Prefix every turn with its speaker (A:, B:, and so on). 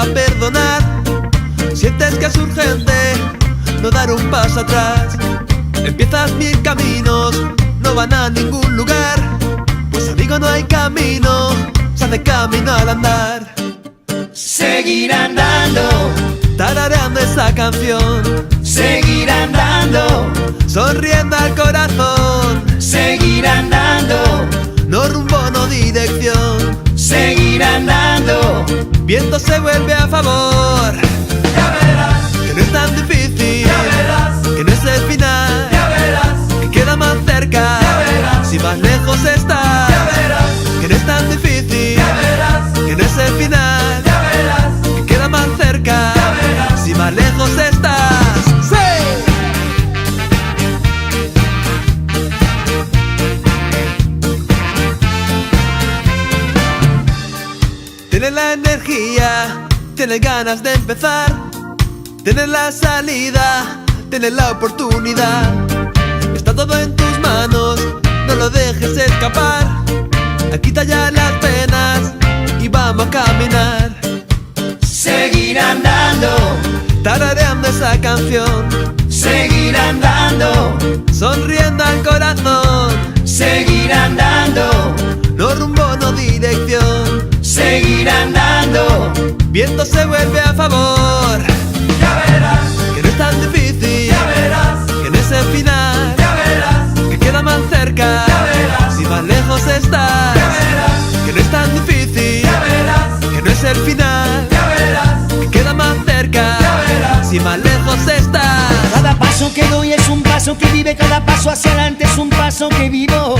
A: a perdonar. Sientes que es urgente no dar un paso atrás. Empiezas mil caminos, no van a ningún lugar. Pues amigo, no hay camino, se hace camino al andar.
B: Seguir andando,
A: tarareando esa canción.
B: seguir andando,
A: Sonriendo al corazón.
B: seguir andando,
A: No rumbo, no dirección.
B: seguir andando.
A: Viento se vuelve a favor.
B: Ya verás,
A: Que no es tan difícil,
B: ya verás,
A: que no es el final,
B: ya verás,
A: que queda más cerca,
B: ya verás,
A: si más lejos está.
B: ya verás,
A: Que no es tan difícil,
B: ya verás,
A: que no es el final,
B: ya verás,
A: que queda más cerca,
B: ya verás.
A: si más lejos estás. ¡Sí! Tienes la energía, tienes ganas de empezar, tienes la salida, tienes la oportunidad. Está todo en tus manos, no lo dejes escapar. Quita ya las penas y vamos a caminar.
B: Seguir andando,
A: Tarareando esa canción,
B: seguir andando,
A: sonriendo al corazón.
B: seguir andando,
A: No rumbo, no dirección.
B: seguir andando.
A: Viento se vuelve a favor.
B: Ya verás,
A: Que no es tan difícil,
B: ya verás,
A: que no es el final,
B: ya verás,
A: que queda más cerca,
B: ya verás,
A: si más lejos estás.
B: ya verás,
A: Que no es tan difícil,
B: ya verás,
A: que no es el final,
B: ya verás,
A: que queda más cerca,
B: ya verás.
A: si más lejos estás.
C: Cada paso que doy es un paso que vive, cada paso hacia adelante es un paso que vivo.